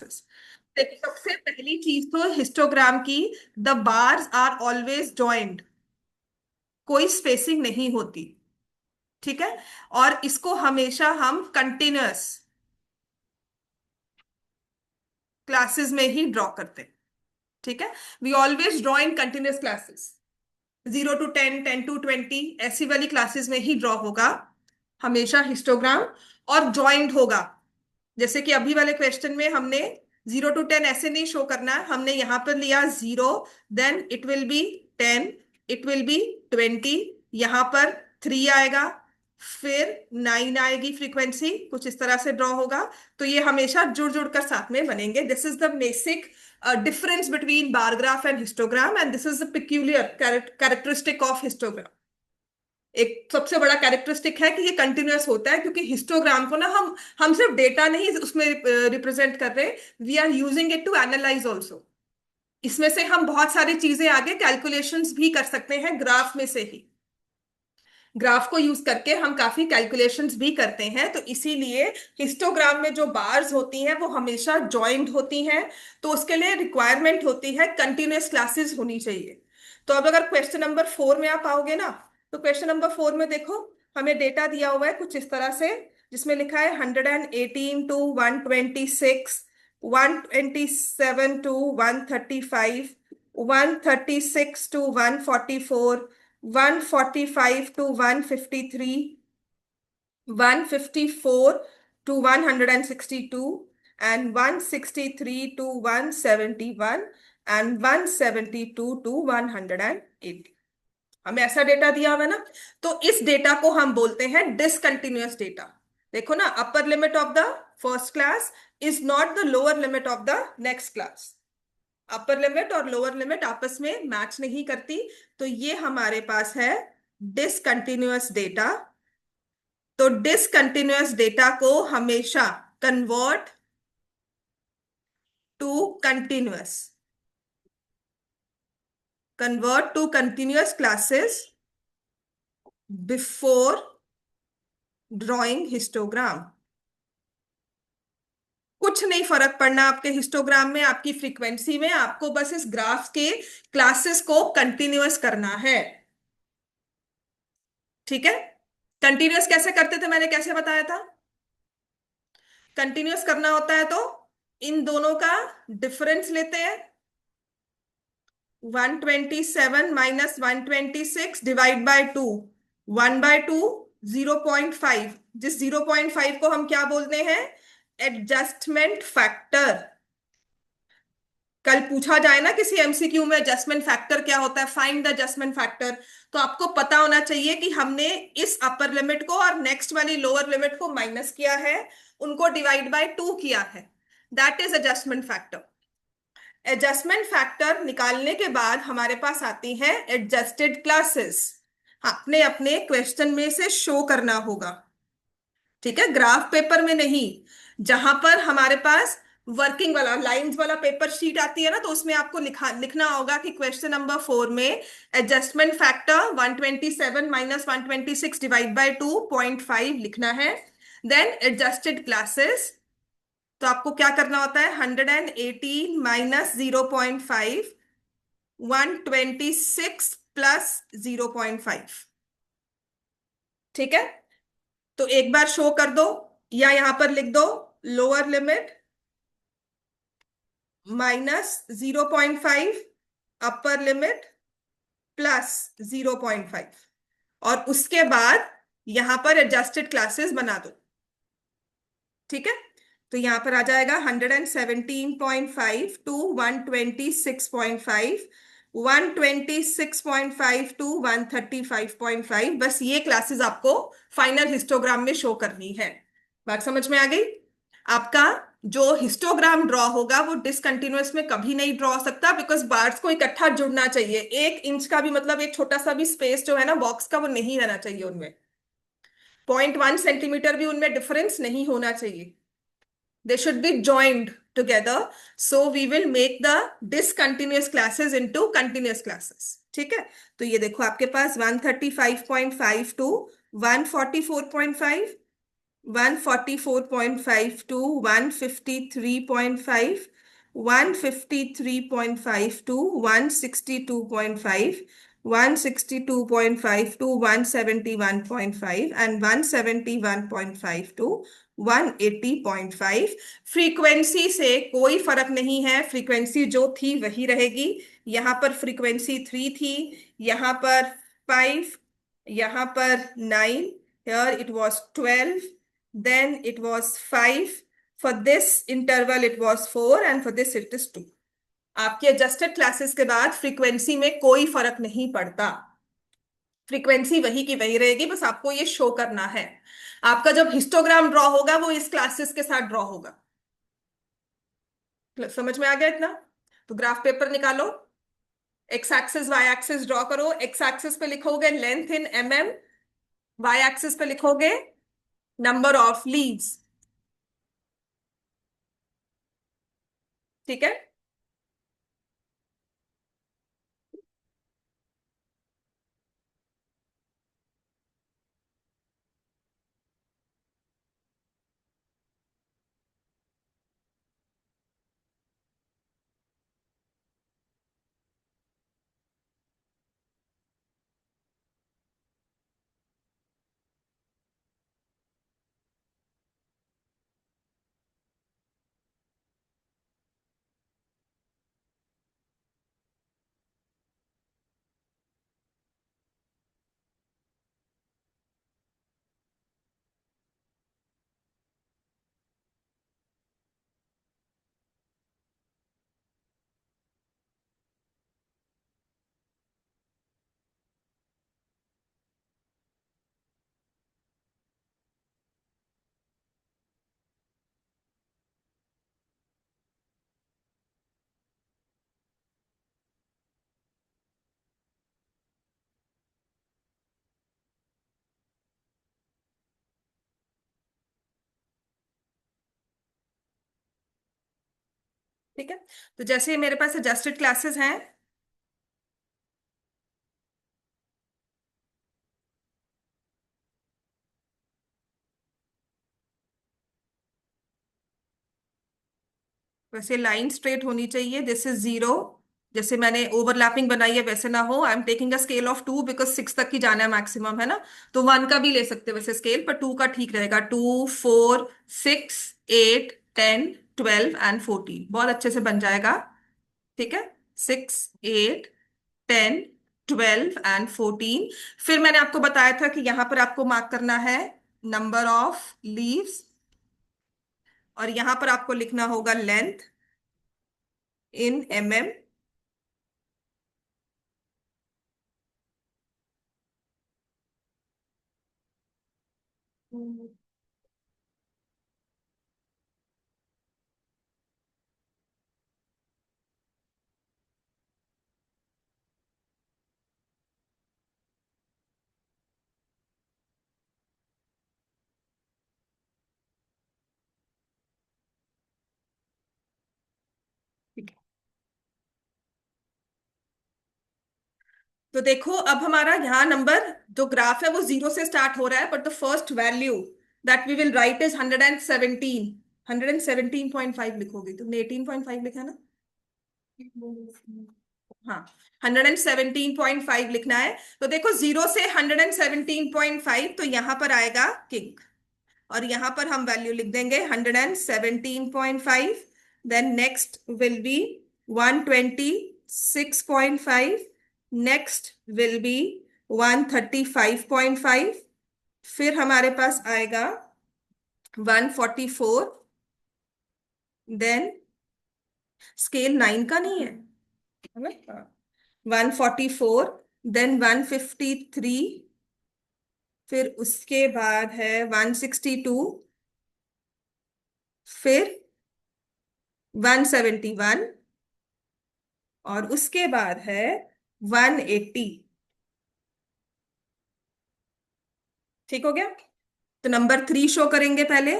देखिए, सबसे पहली चीज तो हिस्टोग्राम की, the bars are always joined, कोई स्पेसिंग नहीं होती। ठीक है। और इसको हमेशा हम कंटिन्यूअस क्लासेस में ही ड्रॉ करते हैं। ठीक है। We always draw in continuous classes, 0 to 10, 10 to 20 ऐसी वाली क्लासेस में ही ड्रॉ होगा हमेशा हिस्टोग्राम, और ज्वाइंट होगा। जैसे कि अभी वाले क्वेश्चन में हमने 0 to 10 ऐसे नहीं शो करना है, हमने यहां पर लिया 0, then it will be 10, it will be 20, यहां पर 3 आएगा, फिर 9 आएगी, फ्रीक्वेंसी कुछ इस तरह से ड्रॉ होगा। तो ये हमेशा जुड़ जुड़ कर साथ में बनेंगे। This is the basic difference between bar graph and histogram, and this is a peculiar characteristic of histogram। एक सबसे बड़ा कैरेक्टरिस्टिक है कि ये कंटिन्यूअस होता है, क्योंकि हिस्टोग्राम को ना हम सिर्फ डेटा नहीं उसमें रिप्रेजेंट कर रहे, we are using it to analyse also. इसमें से हम बहुत सारी चीजें आगे कैलकुलेशंस भी कर सकते हैं ग्राफ में से ही। ग्राफ को यूज करके हम काफी कैलकुलेशंस भी करते हैं, तो इसीलिए हिस्टोग्राम में जो बार्स होती हैं वो हमेशा जॉइंट होती हैं। तो उसके लिए रिक्वायरमेंट होती है कंटिन्यूअस क्लासेस होनी चाहिए। तो अब अगर क्वेश्चन नंबर 4 में आप आओगे ना, तो क्वेश्चन नंबर 4 में देखो, हमें डेटा दिया हुआ है कुछ इस तरह से, जिसमें लिखा है 118 to 126, 127 to 135, 136 to 144, 145 to 153, 154 to 162, and 163 to 171, and 172 to 180। हमें ऐसा डेटा दिया हुआ है ना, तो इस डेटा को हम बोलते हैं डिसकंटिन्यूअस डेटा। देखो ना, upper limit of the first class is not the lower limit of the next class. Upper limit और लोअर लिमिट आपस में मैच नहीं करती, तो ये हमारे पास है डिसकंटिन्यूअस डेटा। तो डिसकंटिन्यूअस डेटा को हमेशा convert to continuous, convert to continuous classes before drawing histogram. कुछ नहीं फर्क पड़ना आपके हिस्टोग्राम में, आपकी फ्रीक्वेंसी में, आपको बस इस ग्राफ के क्लासेस को कंटिन्यूअस करना है। ठीक है। कंटिन्यूअस कैसे करते थे, मैंने कैसे बताया था? कंटिन्यूअस करना होता है तो इन दोनों का डिफरेंस लेते हैं, 127 माइनस 126 डिवाइड बाय 2, 1/2, 0.5। जिस 0.5 को हम क्या बोलते हैं? Adjustment factor. कल पूछा जाए ना किसी एमसीक्यू में एडजस्टमेंट फैक्टर क्या होता है, फाइंड द एडजस्टमेंट फैक्टर, तो आपको पता होना चाहिए कि हमने इस अपर लिमिट को और नेक्स्ट वाली लोअर लिमिट को माइनस किया है, उनको डिवाइड बाय 2 किया है। That is adjustment factor. Adjustment factor निकालने के बाद हमारे पास आती हैं एडजस्टेड क्लासेस। अपने अपने क्वेश्चन में से शो करना होगा। ठीक है, ग्राफ पेपर में नहीं। जहां पर हमारे पास वर्किंग वाला लाइंस वाला पेपर शीट आती है ना, तो उसमें आपको लिखना होगा कि क्वेश्चन नंबर 4 में adjustment factor 127 minus 126 divide by 2.5 लिखना है। देन एडजस्टेड क्लासेस, तो आपको क्या करना होता है? 118 माइनस 0.5, 126 प्लस 0.5। ठीक है। तो एक बार शो कर दो, या यहां पर लिख दो lower limit minus 0.5, upper limit plus 0.5, और उसके बाद यहां पर एडजस्टेड क्लासेस बना दो। ठीक है। तो यहां पर आ जाएगा 117.5 to 126.5, 126.5 to 135.5, बस ये क्लासेस आपको फाइनल हिस्टोग्राम में शो करनी है। बात समझ में आ गई? आपका जो हिस्टोग्राम ड्रॉ होगा वो डिसकंटिन्यूअस में कभी नहीं ड्रॉ हो सकता, बिकॉज बार्स को इकट्ठा जुड़ना चाहिए। 1 इंच का भी, मतलब एक छोटा सा भी स्पेस जो है ना बॉक्स का, वो नहीं रहना चाहिए उनमें। 0.1 सेंटीमीटर भी उनमें डिफरेंस नहीं होना चाहिए। They should be joined together, so we will make the discontinuous classes into continuous classes। ठीक है। तो ये देखो आपके पास 135.5 to 144.5, 144.5 to 153.5, 153.5 to 162.5, 162.5 to 171.5 and 171.5 to 180.5। Frequency से कोई फर्क नहीं है, फ्रीक्वेंसी जो थी वही रहेगी। यहाँ पर फ्रीक्वेंसी 3 थी, यहाँ पर 5, यहाँ पर 9, here it was 12, then it was 5, for this interval it was 4 and for this it is 2। आपके एडजस्टेड क्लासेस के बाद फ्रीक्वेंसी में कोई फर्क नहीं पड़ता, फ्रीक्वेंसी वही की वही रहेगी, बस आपको ये शो करना है। आपका जब हिस्टोग्राम ड्रॉ होगा वो इस क्लासेस के साथ ड्रॉ होगा। समझ में आ गया इतना? तो ग्राफ पेपर निकालो, X axis Y axis draw करो। एक्स एक्सिस पे लिखोगे length in mm, Y axis पे लिखोगे नंबर ऑफ लीव्स। ठीक है? ठीक है, तो जैसे मेरे पास एडजस्टेड क्लासेस हैं, वैसे लाइन स्ट्रेट होनी चाहिए, दिस इज 0। जैसे मैंने ओवरलैपिंग बनाई है वैसे ना हो। I am taking a scale of 2 because 6 तक की जाना है मैक्सिमम, है ना? तो 1 का भी ले सकते हो वैसे स्केल, पर 2 का ठीक रहेगा। 2, 4, 6, 8, 10, 12 एंड 14 बहुत अच्छे से बन जाएगा। ठीक है, 6, 8, 10, 12 एंड 14। फिर मैंने आपको बताया था कि यहां पर आपको मार्क करना है नंबर ऑफ लीव्स, और यहां पर आपको लिखना होगा लेंथ इन mm। ठीक है, तो देखो अब हमारा यहाँ नंबर जो ग्राफ है वो 0 से स्टार्ट हो रहा है, but the first value that we will write is 117। 117.5 लिखोगे, तुमने 18.5 लिखा है ना? हाँ, 117.5 लिखना है। तो देखो 0 से 117.5, तो यहां पर आएगा किंग, और यहां पर हम वैल्यू लिख देंगे 117.5। Then next will be 126.5, next will be 135.5, फिर हमारे पास आएगा 144, देन स्केल 9 का नहीं है ना? 144, देन 153, फिर उसके बाद है 162, फिर 171, और उसके बाद है 180। ठीक हो गया? तो नंबर 3 शो करेंगे पहले।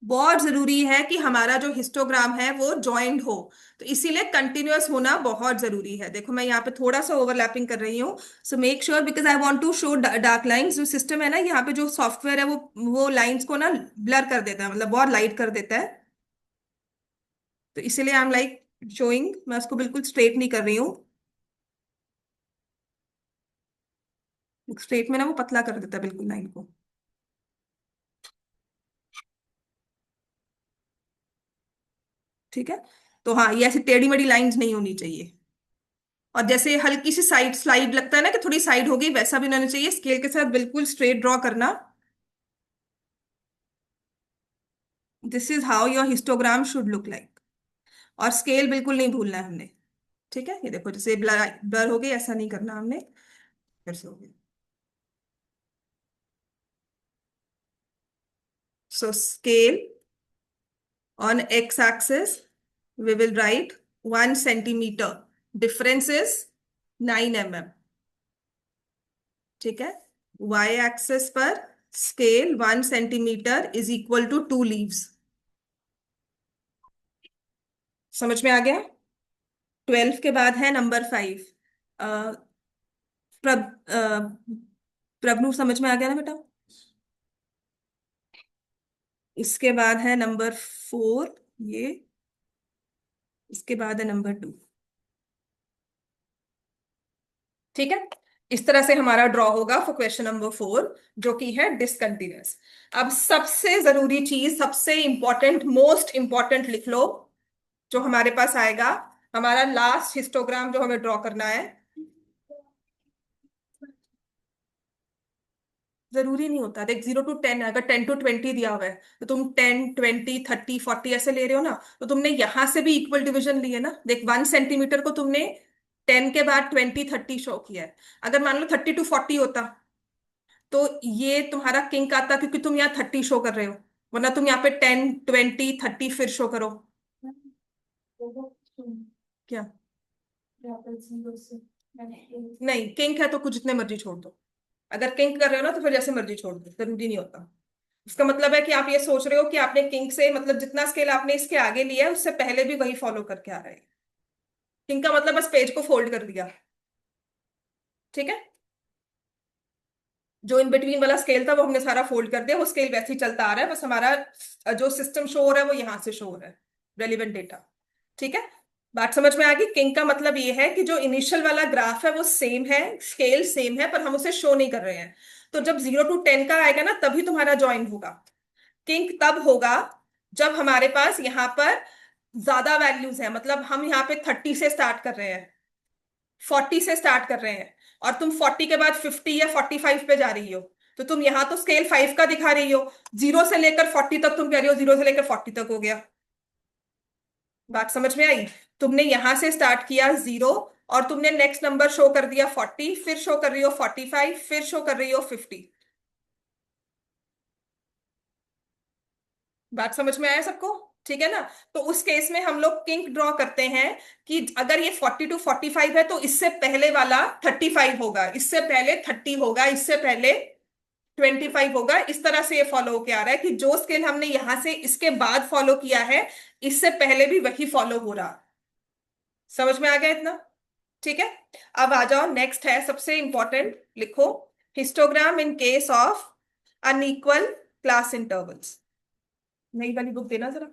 बहुत जरूरी है कि हमारा जो हिस्टोग्राम है वो जॉइंड हो। तो इसीलिए कंटिन्यूअस होना बहुत जरूरी है। देखो मैं यहाँ पे थोड़ा सा ओवरलैपिंग कर रही हूँ। So make sure, because I want to show dark lines. जो सिस्टम है ना यहाँ पे, जो सॉफ्टवेयर है वो लाइंस को ना ब्लर कर देता है, मतलब बहुत लाइट कर देता है। तो इसीलिए आई एम लाइक शोइंग, मैं उसको बिल्कुल स्ट्रेट नहीं कर रही हूँ। स्ट्रेट में ना वो पतला कर देता है बिल्कुल लाइन को। ठीक है। तो हाँ, ये ऐसी टेढ़ी मेढ़ी लाइंस नहीं होनी चाहिए। और जैसे हल्की सी साइड स्लाइड लगता है ना कि थोड़ी साइड हो गई, वैसा भी नहीं होना चाहिए। स्केल के साथ बिल्कुल स्ट्रेट ड्रॉ करना। This is how your histogram should look like. और स्केल बिल्कुल नहीं भूलना है हमने। ठीक है, ये देखो जैसे ब्लर ब्लर हो गई, ऐसा नहीं करना हमने। फिर से हो गया। So scale on X axis we will write 1 centimeter. Difference is 9 mm. ठीक है। y एक्सिस पर scale 1 centimetre is equal to 2 leaves. समझ में आ गया। 12 के बाद है नंबर 5। प्रभ प्रभनु, समझ में आ गया ना बेटा। इसके बाद है नंबर 4, ये। इसके बाद है नंबर 2। ठीक है। इस तरह से हमारा ड्रॉ होगा फॉर क्वेश्चन नंबर 4, जो कि है डिसकंटिन्यूअस। अब सबसे जरूरी चीज, सबसे इंपॉर्टेंट, मोस्ट इंपॉर्टेंट लिख लो जो हमारे पास आएगा। हमारा लास्ट हिस्टोग्राम जो हमें ड्रॉ करना है। जरूरी नहीं होता, देख 0 to 10 है। अगर 10 to 20 दिया हुआ है तो तुम 10, 20, 30, 40 ऐसे ले रहे हो ना, तो तुमने यहां से भी इक्वल डिवीजन लिए ना। देख 1 सेंटीमीटर को तुमने 10 के बाद 20, 30 शो किया है। अगर मान लो 30 to 40 होता तो ये तुम्हारा किंक आता, क्योंकि तुम यहाँ 30 शो कर रहे हो। वरना तुम यहाँ पे 10, 20, 30 फिर शो करो। क्या? नहीं, किंक है तो कुछ जितने मर्जी छोड़ दो। अगर किंक कर रहे हो ना तो फिर जैसे मर्जी छोड़ दो, जरूरी नहीं होता। इसका मतलब है कि आप ये सोच रहे हो कि आपने किंक से, मतलब जितना स्केल आपने इसके आगे लिया है उससे पहले भी वही फॉलो करके आ रहे हैं। किंक का मतलब बस पेज को फोल्ड कर दिया। ठीक है। जो इन बिटवीन वाला स्केल था वो हमने सारा फोल्ड कर दिया, वो स्केल वैसे ही चलता आ रहा है, बस हमारा जो सिस्टम शो हो रहा है वो यहाँ से शो हो रहा है, रेलिवेंट डेटा। ठीक है। बात समझ में आ गई। किंग का मतलब ये है कि जो इनिशियल वाला ग्राफ है वो सेम है, स्केल सेम है, पर हम उसे शो नहीं कर रहे हैं। तो जब 0 to 10 का आएगा ना, तभी तुम्हारा ज्वाइन होगा। किंग तब होगा जब हमारे पास यहाँ पर ज्यादा वैल्यूज है, मतलब हम यहाँ पे 30 से स्टार्ट कर रहे हैं, 40 से स्टार्ट कर रहे हैं, और तुम 40 के बाद 50 या 45 पे जा रही हो। तो तुम यहाँ तो स्केल 5 का दिखा रही हो, 0 से लेकर 40 तक तुम कह रही हो 0 से लेकर 40 तक हो गया। बात समझ में आई। तुमने यहां से स्टार्ट किया 0, और तुमने नेक्स्ट नंबर शो कर दिया 40, फिर शो कर रही हो 45, फिर शो कर रही हो 50। बात समझ में आया सबको। ठीक है ना। तो उस केस में हम लोग किंक ड्रॉ करते हैं कि अगर ये 40 to 45 है तो इससे पहले वाला 35 होगा, इससे पहले 30 होगा, इससे पहले 25 होगा। इस तरह से ये फॉलो होके आ रहा है कि जो स्केल हमने यहां से इसके बाद फॉलो किया है, इससे पहले भी वही फॉलो हो रहा। समझ में आ गया इतना। ठीक है। अब आ जाओ, नेक्स्ट है सबसे इंपॉर्टेंट, लिखो histogram in case of unequal class intervals. नई वाली बुक देना जरा।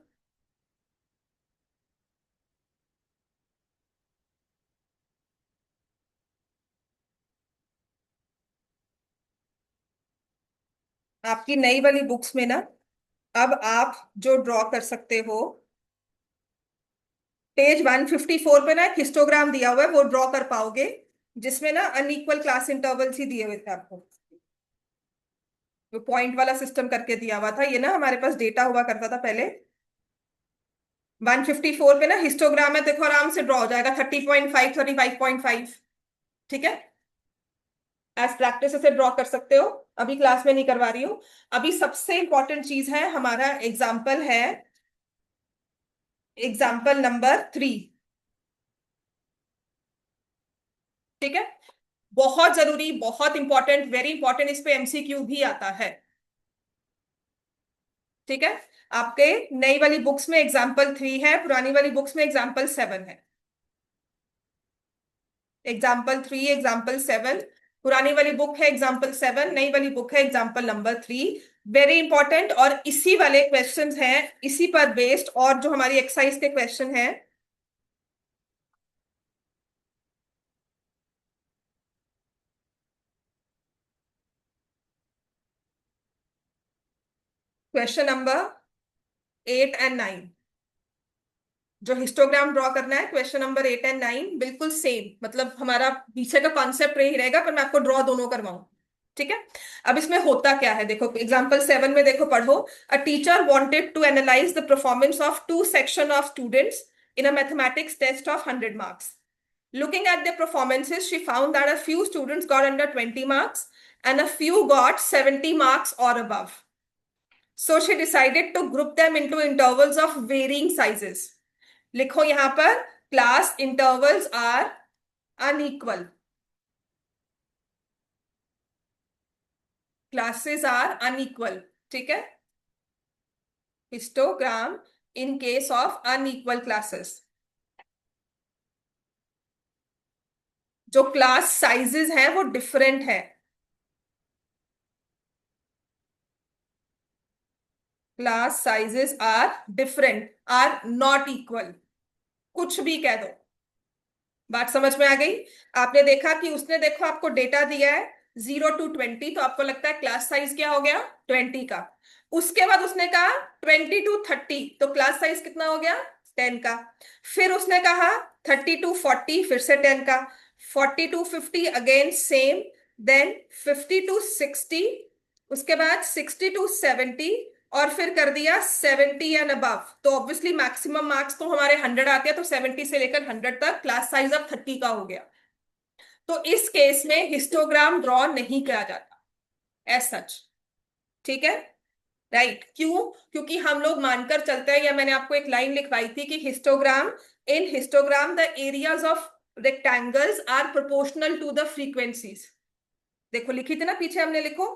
आपकी नई वाली बुक्स में ना, अब आप जो ड्रॉ कर सकते हो, पेज 154 पे ना एक हिस्टोग्राम दिया हुआ है, वो ड्रॉ कर पाओगे, जिसमें ना अनइक्वल क्लास इंटरवल्स ही दिए हुए थे आपको। वो पॉइंट वाला सिस्टम करके दिया हुआ था, ये ना हमारे पास डेटा हुआ करता था पहले। 154 पे ना हिस्टोग्राम है, देखो आराम से ड्रॉ हो जाएगा, 30.5, 35.5। ठीक है। एज प्रैक्टिस इसे ड्रॉ कर सकते हो। अभी क्लास में नहीं करवा रही हूँ। अभी सबसे इंपॉर्टेंट चीज है, हमारा एग्जाम्पल है, एग्जाम्पल नंबर 3। ठीक है। बहुत जरूरी, बहुत इंपॉर्टेंट, वेरी इंपॉर्टेंट, इस पे एमसीक्यू भी आता है। ठीक है। आपके नई वाली बुक्स में एग्जाम्पल 3 है, पुरानी वाली बुक्स में एग्जाम्पल 7 है। Example 3, example 7। पुरानी वाली बुक है एग्जाम्पल 7, नई वाली बुक है एग्जाम्पल नंबर 3। वेरी इंपॉर्टेंट, और इसी वाले क्वेश्चंस हैं, इसी पर बेस्ड, और जो हमारी एक्सरसाइज के क्वेश्चन हैं। क्वेश्चन नंबर 8 एंड 9, जो हिस्टोग्राम ड्रॉ करना है, क्वेश्चन नंबर 8 एंड 9 बिल्कुल सेम, मतलब हमारा पीछे का कॉन्सेप्ट यही रहेगा, पर मैं आपको ड्रॉ दोनों करवाऊं। ठीक है। अब इसमें होता क्या है, देखो एग्जाम्पल 7 में देखो, पढ़ो। A teacher wanted to analyse the performance of two section of students in a mathematics test of 100 marks. Looking at their performances, she found that a few students got under 20 marks and a few got 70 marks or above. So she decided to group them into intervals of varying sizes. लिखो यहां पर, class intervals are unequal, classes are unequal. ठीक है। Histogram in case of unequal classes, जो class sizes हैं वो different है। Class sizes are different, are not equal, कुछ भी कह दो। बात समझ में आ गई। आपने देखा कि उसने, देखो आपको डेटा दिया है 0 to 20, तो आपको लगता है क्लास साइज क्या हो गया, 20 का। उसके बाद उसने कहा 20 to 30, तो क्लास साइज कितना हो गया, 10 का। फिर उसने कहा 30 to 40, फिर से 10 का। 40 to 50 again same. Then 50 to 60, उसके बाद 60 to 70, और फिर कर दिया 70 एंड अबव। तो ऑब्वियसली मैक्सिमम मार्क्स तो हमारे 100 आते हैं, तो 70 से लेकर 100 तक क्लास साइज अब 30 का हो गया। तो इस केस में हिस्टोग्राम ड्रॉ नहीं किया जाता एज सच। ठीक है। राइट, क्यों? क्योंकि हम लोग मानकर चलते हैं, या मैंने आपको एक लाइन लिखवाई थी कि histogram, in histogram the areas of rectangles are proportional to the frequencies. देखो लिखी थी ना पीछे हमने, लिखो।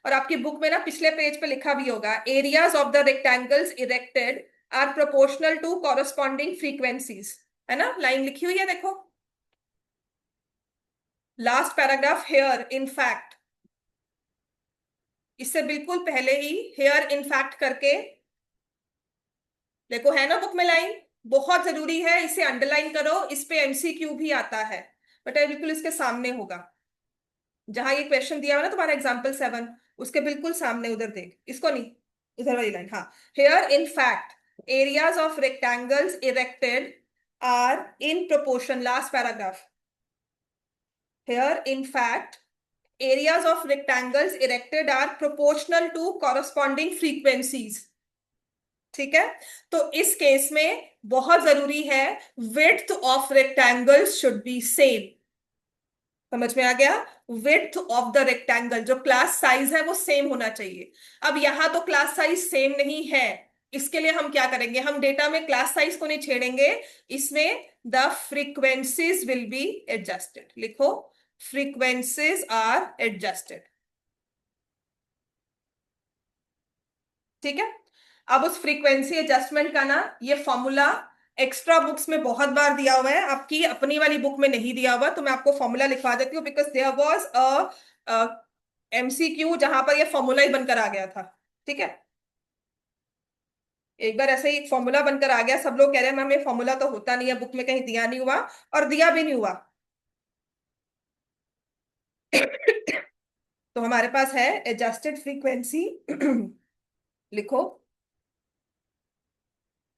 और आपकी बुक में ना पिछले पेज पे लिखा भी होगा, areas of the rectangles erected are proportional to corresponding frequencies. है ना, लाइन लिखी हुई है, देखो। Last paragraph, here in fact, इससे बिल्कुल पहले ही हेयर इन फैक्ट करके, देखो है ना बुक में लाइन, बहुत जरूरी है, इसे अंडरलाइन करो, इस पे एमसीक्यू भी आता है। बट ये बिल्कुल इसके सामने होगा, जहां ये क्वेश्चन दिया हुआ ना तुम्हारा एग्जाम्पल 7, उसके बिल्कुल सामने, उधर देख, इसको नहीं, इधर वाली लाइन, हाँ। Here in fact areas of rectangles erected are in proportion, last paragraph. Here in fact areas of rectangles erected are proportional to corresponding frequencies. ठीक है। तो इस केस में बहुत जरूरी है, width of rectangles should be same। समझ में आ गया? width of the rectangle, जो क्लास साइज है वो सेम होना चाहिए। अब यहां तो क्लास साइज सेम नहीं है, इसके लिए हम क्या करेंगे, हम डेटा में क्लास साइज को नहीं छेड़ेंगे, इसमें the frequencies will be adjusted. लिखो, फ्रीक्वेंसीज आर एडजस्टेड। ठीक है। अब उस फ्रीक्वेंसी एडजस्टमेंट का ना ये फॉर्मूला एक्स्ट्रा बुक्स में बहुत बार दिया हुआ है, आपकी अपनी वाली बुक में नहीं दिया हुआ, तो मैं आपको फॉर्मूला लिखवा देती हूँ, because there was a MCQ जहां पर ये फॉर्मूला ही बनकर आ गया था। ठीक है। एक बार ऐसे ही एक फॉर्मूला बनकर आ गया, सब लोग कह रहे हैं मैम ये फॉर्मूला तो होता नहीं है, बुक में कहीं दिया नहीं हुआ, और दिया भी नहीं हुआ। तो हमारे पास है एडजस्टेड फ्रीक्वेंसी। लिखो।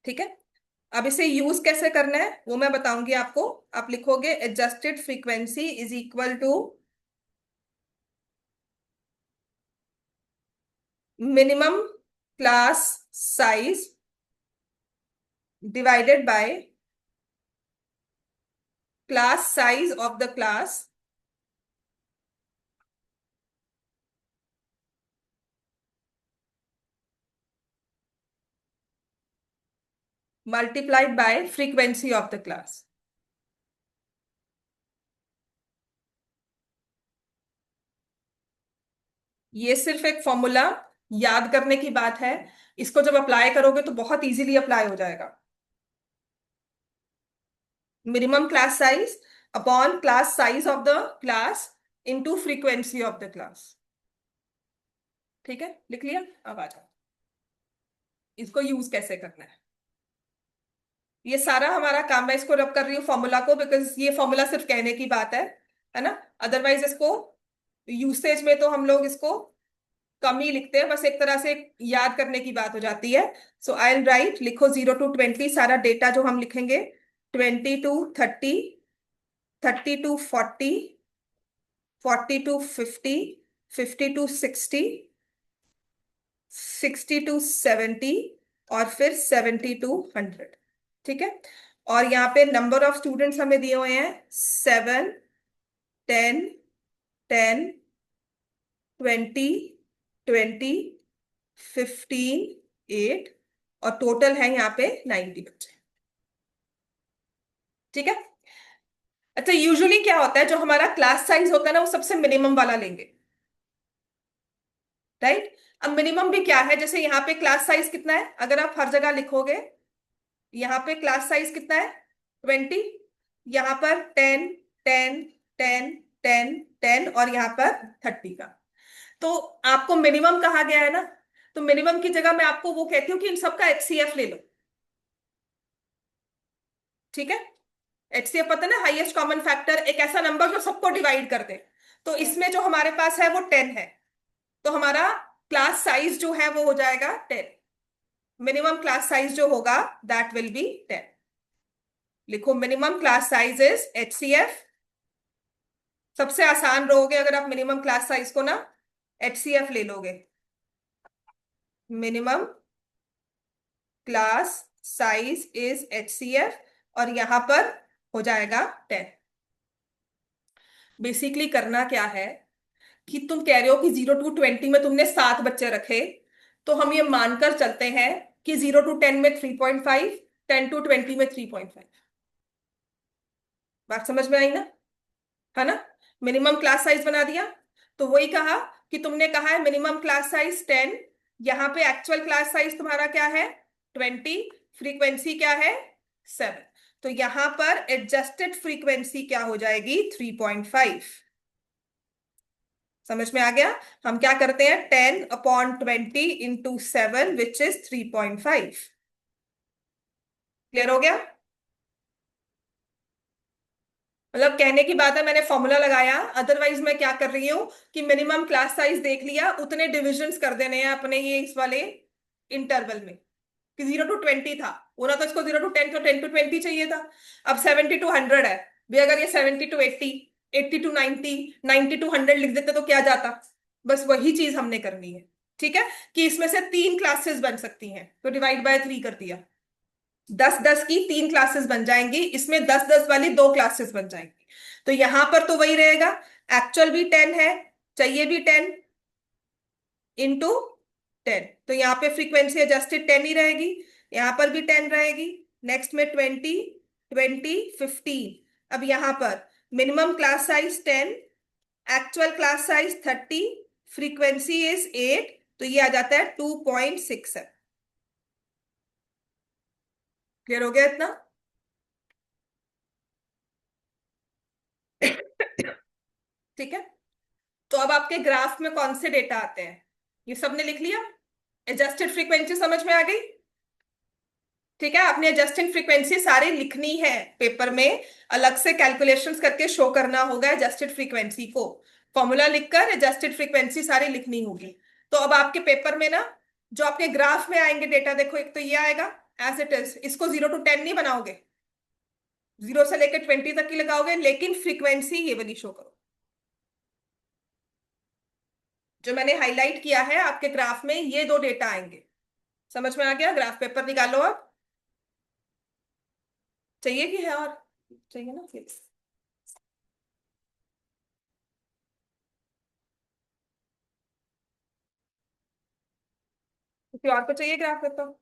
ठीक है। अब इसे यूज कैसे करना है वो मैं बताऊंगी आपको। आप लिखोगे adjusted frequency is equal to minimum class size divided by class size of the class multiplied by frequency of the class. ये सिर्फ एक फॉर्मूला याद करने की बात है। इसको जब अप्लाई करोगे तो बहुत इजीली अप्लाई हो जाएगा। Minimum class size upon class size of the class into frequency of the class. ठीक है, लिख लिया? अब आ जाओ, इसको यूज कैसे करना है। ये सारा हमारा काम, मैं इसको रब कर रही हूँ फॉर्मूला को, बिकॉज ये फॉर्मूला सिर्फ कहने की बात है ना। अदरवाइज इसको यूसेज में तो हम लोग इसको कम ही लिखते हैं, बस एक तरह से याद करने की बात हो जाती है। सो आई विल राइट, लिखो 0 to 20 सारा डेटा जो हम लिखेंगे, 20 to 30, 30 to 40, 40 to 50, 50 to 60, 60 to 70, और फिर 70 to 100। ठीक है, और यहाँ पे नंबर ऑफ स्टूडेंट्स हमें दिए हुए हैं 7, 10, 10, 20, 20, 15, 8, और टोटल है यहाँ पे 90 बच्चे। ठीक है। अच्छा, यूजुअली क्या होता है, जो हमारा क्लास साइज होता है ना, वो सबसे मिनिमम वाला लेंगे, राइट। अब मिनिमम भी क्या है, जैसे यहाँ पे क्लास साइज कितना है, अगर आप हर जगह लिखोगे, यहाँ पे क्लास साइज कितना है 20, यहाँ पर 10, 10, 10, 10, 10, और यहाँ पर 30 का। तो आपको मिनिमम कहा गया है ना, तो मिनिमम की जगह मैं आपको वो कहती हूँ कि इन सबका एचसीएफ ले लो। ठीक है, एचसीएफ पता है ना, हाईएस्ट कॉमन फैक्टर, एक ऐसा नंबर जो सबको डिवाइड कर दे। तो इसमें जो हमारे पास है वो 10 है, तो हमारा क्लास साइज जो है वो हो जाएगा 10। मिनिमम क्लास साइज जो होगा दैट विल बी 10। लिखो, minimum class size is HCF. सबसे आसान रहोगे अगर आप मिनिमम क्लास साइज को ना एचसीएफ ले लोगे। Minimum class size is HCF, और यहां पर हो जाएगा 10। बेसिकली करना क्या है कि तुम कह रहे हो कि 0 to 20 में तुमने 7 बच्चे रखे, तो हम ये मानकर चलते हैं कि 0 to 10 में 3.5, 10 to 20 में 3.5। बात समझ में आई ना, है ना। मिनिमम क्लास साइज बना दिया। तो वही कहा कि तुमने कहा है मिनिमम क्लास साइज 10, यहाँ पे एक्चुअल क्लास साइज तुम्हारा क्या है 20, फ्रीक्वेंसी क्या है 7, तो यहां पर एडजस्टेड फ्रीक्वेंसी क्या हो जाएगी 3.5। समझ में आ गया। हम क्या करते हैं, 10/20 into 7 विच इज 3.5। क्लियर हो गया। मतलब कहने की बात है, मैंने फॉर्मूला लगाया, अदरवाइज मैं क्या कर रही हूँ कि मिनिमम क्लास साइज देख लिया, उतने डिविजन्स कर देने हैं अपने ये इस वाले इंटरवल में, कि 0 to 20 था, वो ना तो इसको 0 to 10, तो 10 to 20 चाहिए था। अब 70 to 100 है भी, अगर ये 70 to 80, 80 to 90, 90 to 100 लिख देते तो क्या जाता। बस वही चीज हमने करनी है। ठीक है, कि इसमें से 3 क्लासेस बन सकती हैं, तो डिवाइड बाय 3 कर दिया, 10-10 की 3 क्लासेस बन जाएंगी, इसमें 10-10 वाली 2 क्लासेस बन जाएंगी। तो यहां पर तो वही रहेगा, एक्चुअल भी 10 है, चाहिए भी 10 into 10, तो यहाँ पे फ्रीक्वेंसी एडजस्टेड 10 ही रहेगी, यहां पर भी 10 रहेगी। नेक्स्ट में 20, 20, 15। अब यहां पर minimum class size 10, actual class size 30, frequency is 8, तो ये आ जाता है 2.6। क्लियर हो गया इतना? ठीक है। तो अब आपके ग्राफ में कौन से डेटा आते हैं, ये सबने लिख लिया। एडजस्टेड फ्रीक्वेंसी समझ में आ गई। ठीक है, आपने एडजस्टेड फ्रीक्वेंसी सारी लिखनी है पेपर में, अलग से कैलकुलेशंस करके शो करना होगा एडजस्टेड फ्रीक्वेंसी को, फॉर्मूला लिखकर एडजस्टेड फ्रीक्वेंसी सारी लिखनी होगी। तो अब आपके पेपर में ना, जो आपके ग्राफ में आएंगे डेटा, देखो एक तो ये आएगा एज इट इज, इसको 0 to 10 नहीं बनाओगे, 0 से लेकर 20 तक की लगाओगे, लेकिन फ्रीक्वेंसी ये वाली शो करो। जो मैंने हाईलाइट किया है आपके ग्राफ में, ये 2 डेटा आएंगे। समझ में आ गया। ग्राफ पेपर निकालो अब। चाहिए कि है और चाहिए ना फिर। किसी और को चाहिए ग्राफ पेपर?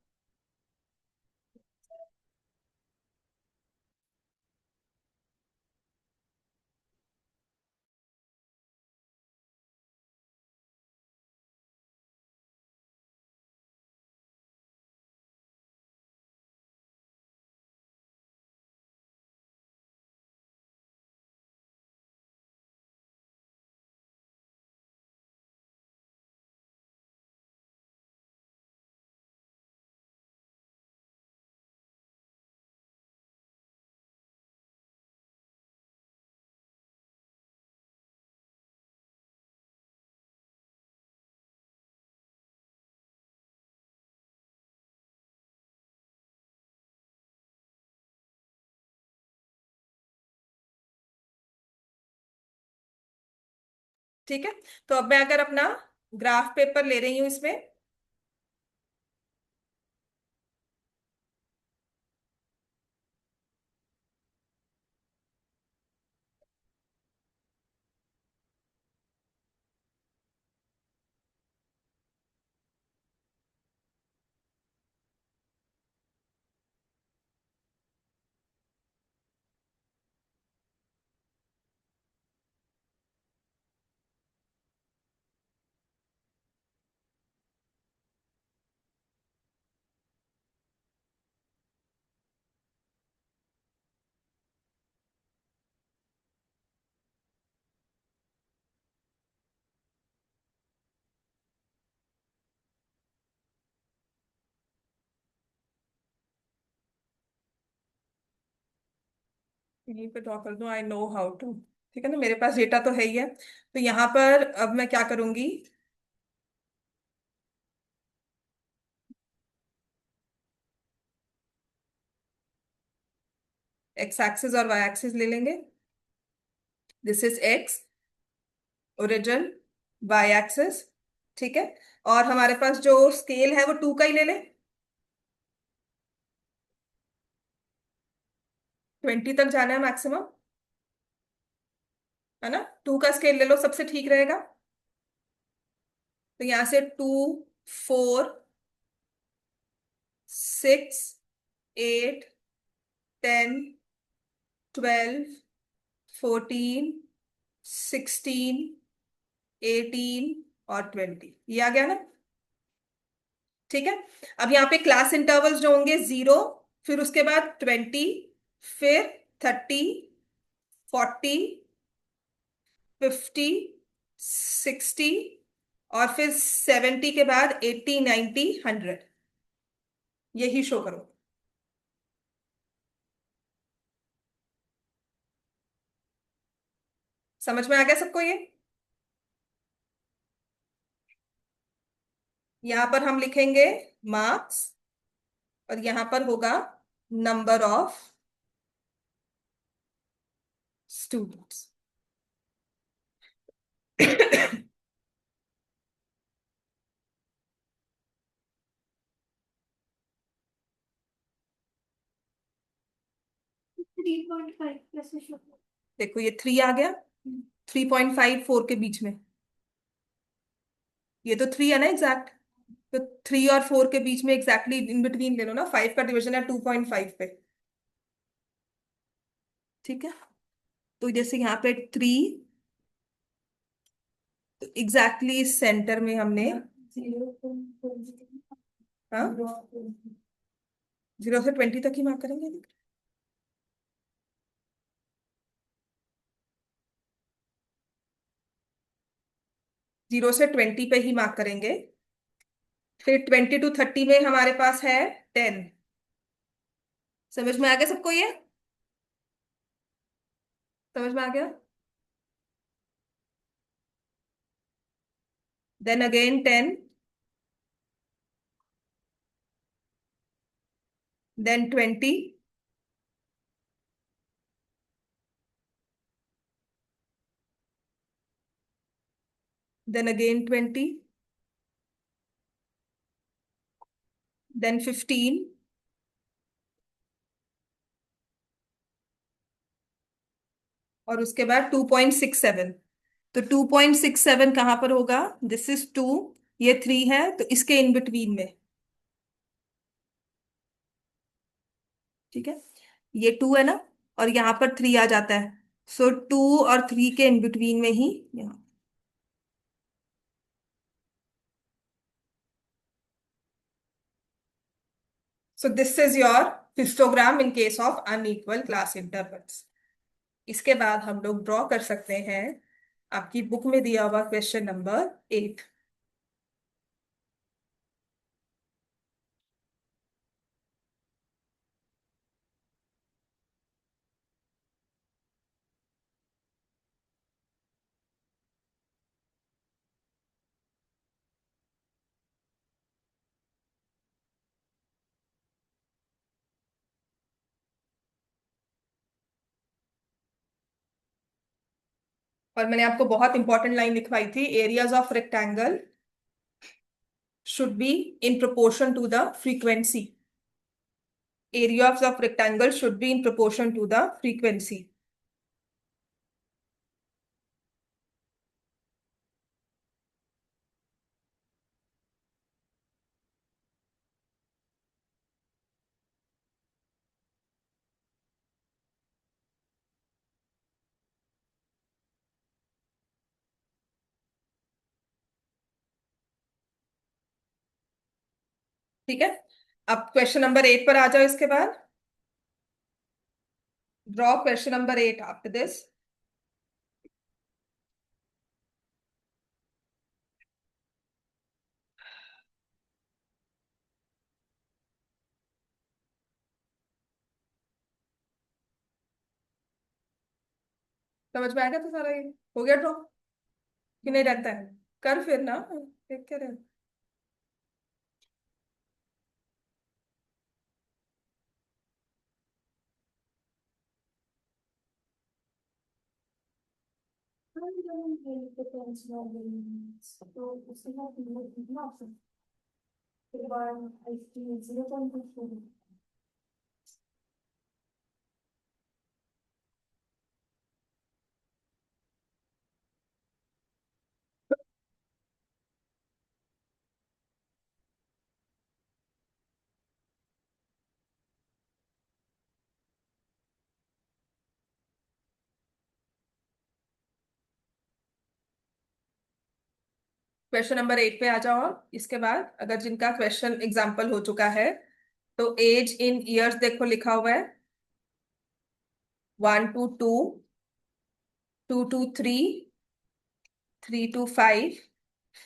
ठीक है। तो अब मैं अगर अपना ग्राफ पेपर ले रही हूं इसमें, यहीं पे ड्रॉ कर दूं, आई नो हाउ टू। ठीक है ना, मेरे पास डेटा तो है ही है। तो यहाँ पर अब मैं क्या करूंगी, एक्स एक्सिस और वाई एक्सिस ले लेंगे। This is X origin, Y axis. ठीक है। और हमारे पास जो स्केल है वो 2 का ही ले लें, 20 तक जाना है मैक्सिमम, है ना। 2 का स्केल ले लो, सबसे ठीक रहेगा। तो यहाँ से 2, 4, 6, 8, 10, 12, 14, 16, 18 और 20, ये आ गया ना। ठीक है। अब यहाँ पे क्लास इंटरवल्स जो होंगे 0, फिर उसके बाद 20, फिर 30, 40, 50, 60 और फिर 70 के बाद 80, 90, 100, यही शो करो। समझ में आ गया सबको ये? यहां पर हम लिखेंगे मार्क्स, और यहां पर होगा नंबर ऑफ स्टूडेंट्स। देखो ये 3 आ गया, 3.5 4 के बीच में, ये तो 3 है ना एग्जैक्ट। तो 3 और 4 के बीच में एग्जैक्टली इन बिटवीन ले लो ना, 5 का डिवीजन है 2.5 पे। ठीक है। तो जैसे यहाँ पे 3, तो एग्जैक्टली इस सेंटर में हमने, हाँ, 0 से 20 तक ही मार्क करेंगे। 0 से 20 पे ही मार्क करेंगे। फिर 20 to 30 में हमारे पास है 10। समझ में आ गया सबको ये? समझ में आ गया? Then again 10, then 20, then again 20, then 15, और उसके बाद 2.67। तो 2.67 कहाँ पर होगा? दिस इज 2, ये 3 है, तो इसके इन बिटवीन में। ठीक है। ये 2 है ना, और यहाँ पर 3 आ जाता है। सो 2 और 3 के इन बिटवीन में ही यहाँ। So this is your histogram in case of unequal class intervals. इसके बाद हम लोग ड्रॉ कर सकते हैं आपकी बुक में दिया हुआ क्वेश्चन नंबर 8। और मैंने आपको बहुत इंपॉर्टेंट लाइन लिखवाई थी, areas of rectangle should be in proportion to the frequency. Areas of rectangle should be in proportion to the frequency. ठीक है, अब क्वेश्चन नंबर 8 पर आ जाओ इसके बाद। Draw question number 8 after this. समझ में आ गया तो सारा, ये हो गया ड्रॉ कि नहीं रहता है? कर फिर ना, देख के रहे। क्वेश्चन नंबर 8 पे आ जाओ आप। इसके बाद अगर जिनका क्वेश्चन एग्जाम्पल हो चुका है, तो एज इन ईयर्स देखो लिखा हुआ है, 1 to 2, 2 to 3, 3 to 5,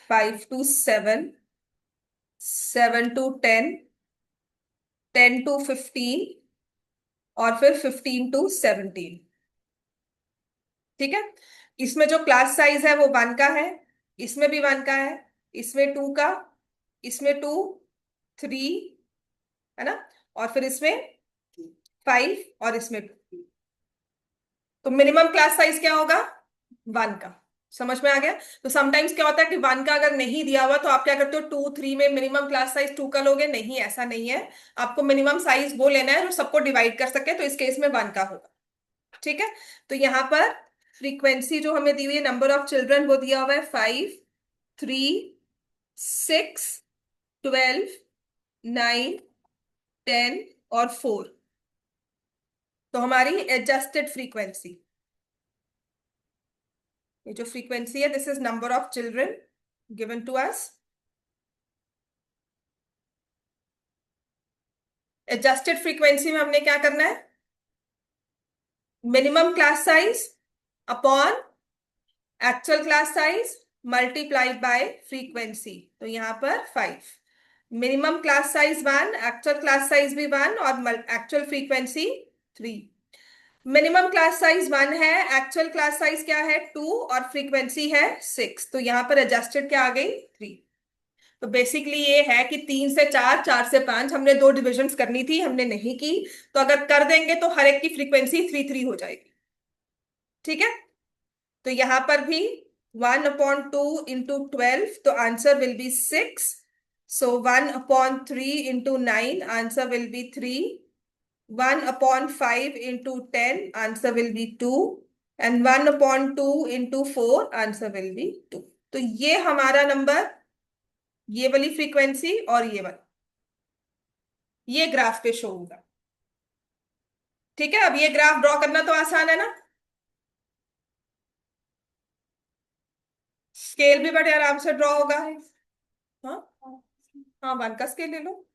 5 to 7, 7 to 10, 10 to 15, और फिर 15 to 17। ठीक है, इसमें जो क्लास साइज है वो 1 का है, इसमें भी 1 का है, इसमें 2 का, इसमें 2, 3, है ना, और फिर इसमें 5, और इसमें 2। तो मिनिमम क्लास साइज क्या होगा? 1 का। समझ में आ गया? तो समटाइम्स क्या होता है कि 1 का अगर नहीं दिया हुआ तो आप क्या करते हो, 2, 3 में मिनिमम क्लास साइज 2 का लोगे? नहीं, ऐसा नहीं है। आपको मिनिमम साइज वो लेना है जो सबको डिवाइड कर सके, तो इस केस में 1 का होगा। ठीक है, तो यहाँ पर फ्रीक्वेंसी जो हमें दी हुई है, नंबर ऑफ चिल्ड्रन, वो दिया हुआ है 5, 3, 6, 12, 9, 10 और 4। तो हमारी एडजस्टेड फ्रीक्वेंसी, ये जो फ्रीक्वेंसी है, this is number of children given to us. Adjusted frequency में हमने क्या करना है? Minimum class size upon actual class size multiplied by frequency. तो यहाँ पर 5, minimum class size 1, actual class size भी 1, और actual frequency 3। Minimum class size 1 है, एक्चुअल क्लास साइज क्या है? 2, और फ्रीक्वेंसी है 6। तो यहाँ पर एडजस्टेड क्या आ गई? 3। तो बेसिकली ये है कि 3 से 4, 4 से 5, हमने 2 डिविजन्स करनी थी, हमने नहीं की। तो अगर कर देंगे तो हर एक की फ्रीक्वेंसी 3 3 हो जाएगी। ठीक है, तो यहां पर भी 1/2 into 12, तो answer will be 6। So 1/3 into 9, answer will be 3। 1/5 into 10, answer will be 2। And 1/2 into 4, answer will be 2। तो ये हमारा नंबर, ये वाली फ्रीक्वेंसी और ये वाली, ये ग्राफ पे शो होगा। ठीक है, अब ये ग्राफ ड्रॉ करना तो आसान है ना, स्केल भी बड़े आराम से ड्रॉ होगा। हाँ, हाँ, 1 का स्केल ले लो।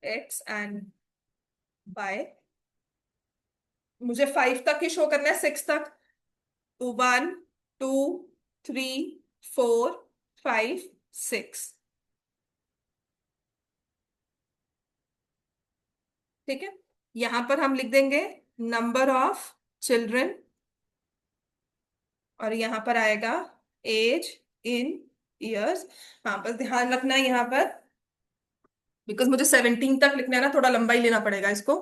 एक्स एंड बाय, मुझे 5 तक ही शो करना है, 6 तक। तो 1, 2, 3, 4, 5, 6। ठीक है, यहां पर हम लिख देंगे नंबर ऑफ चिल्ड्रन, और यहाँ पर आएगा एज इन ईयर्स। हाँ, बस ध्यान रखना है यहाँ पर, बिकॉज मुझे 17 तक लिखना है ना, थोड़ा लंबा ही लेना पड़ेगा इसको।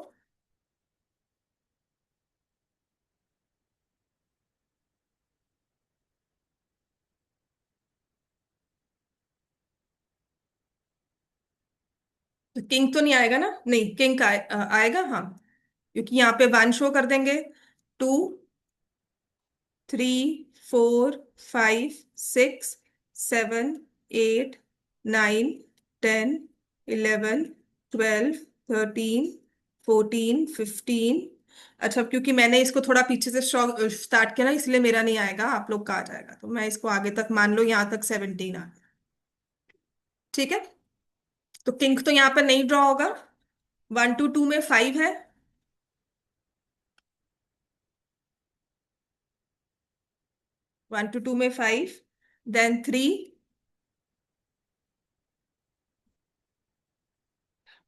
तो किंग तो नहीं आएगा ना? नहीं, किंग आएगा, हाँ। क्योंकि यहाँ पे वन शो कर देंगे, two, three, four, five, six, seven, eight, nine, 10, 11, 12, 13, 14, 15। अच्छा, क्योंकि मैंने इसको थोड़ा पीछे से स्टार्ट किया ना, इसलिए मेरा नहीं आएगा, आप लोग का आ जाएगा। तो मैं इसको आगे तक मान लो, यहाँ तक 17 आ गया। ठीक है, तो किंग तो यहाँ पर नहीं ड्रॉ होगा। 1 to 2 में 5 है। 1 to 2 में 5, देन 3,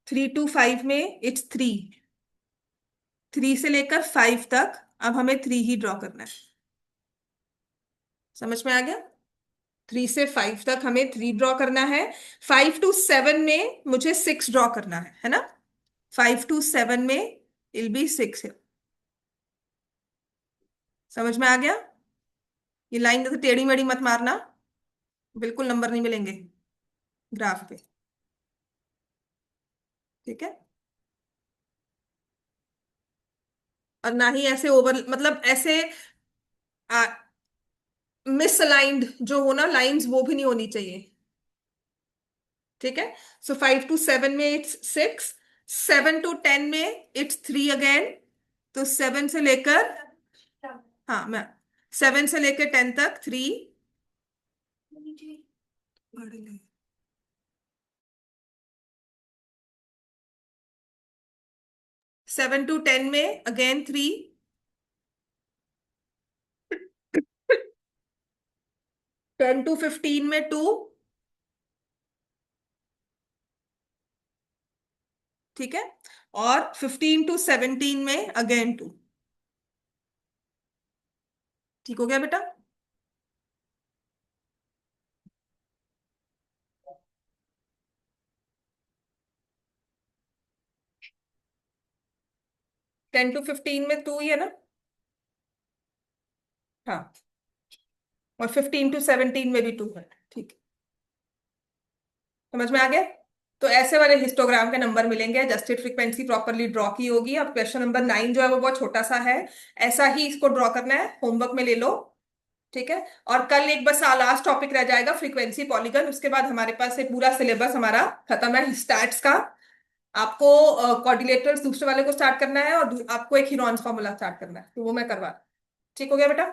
3 to 5 में इट्स 3। 3 से लेकर 5 तक अब हमें 3 ही ड्रॉ करना है। समझ में आ गया? 3 से 5 तक हमें 3 ड्रॉ करना है। 5 to 7 में मुझे 6 ड्रॉ करना है ना? 5 to 7 में इल बी 6 है। समझ में आ गया? ये लाइन जैसे टेढ़ी मेढ़ी मत मारना, बिल्कुल नंबर नहीं मिलेंगे ग्राफ पे। ठीक है, और ना ही ऐसे ओवर, मतलब ऐसे मिसअलाइंड जो हो ना लाइंस, वो भी नहीं होनी चाहिए। ठीक है, सो 5 to 7 में इट्स 6, 7 to 10 में इट्स 3 अगेन। तो 7 से लेकर 10 तक 3। 7 to 10 में अगेन 3। 10 to 15 में 2। ठीक है, और 15 to 17 में अगेन 2। ठीक हो गया बेटा? 10 to 15 में 2 ही है ना? हाँ, और 15 to 17 में भी 2 है। ठीक है, समझ में आ गया? तो ऐसे वाले हिस्टोग्राम के नंबर मिलेंगे। एडजस्टेड फ्रीक्वेंसी प्रॉपरली ड्रॉ की होगी। अब क्वेश्चन नंबर 9 जो है वो बहुत छोटा सा है, ऐसा ही इसको ड्रॉ करना है, होमवर्क में ले लो। ठीक है, और कल एक बस लास्ट टॉपिक रह जाएगा, फ्रीक्वेंसी पॉलीगन। उसके बाद हमारे पास एक पूरा सिलेबस हमारा खत्म है स्टैट्स का। आपको कोऑर्डिनेटर्स दूसरे वाले को स्टार्ट करना है, और आपको एक हीरोन्स फॉर्मूला स्टार्ट करना है, तो वो मैं करवा। ठीक हो गया बेटा?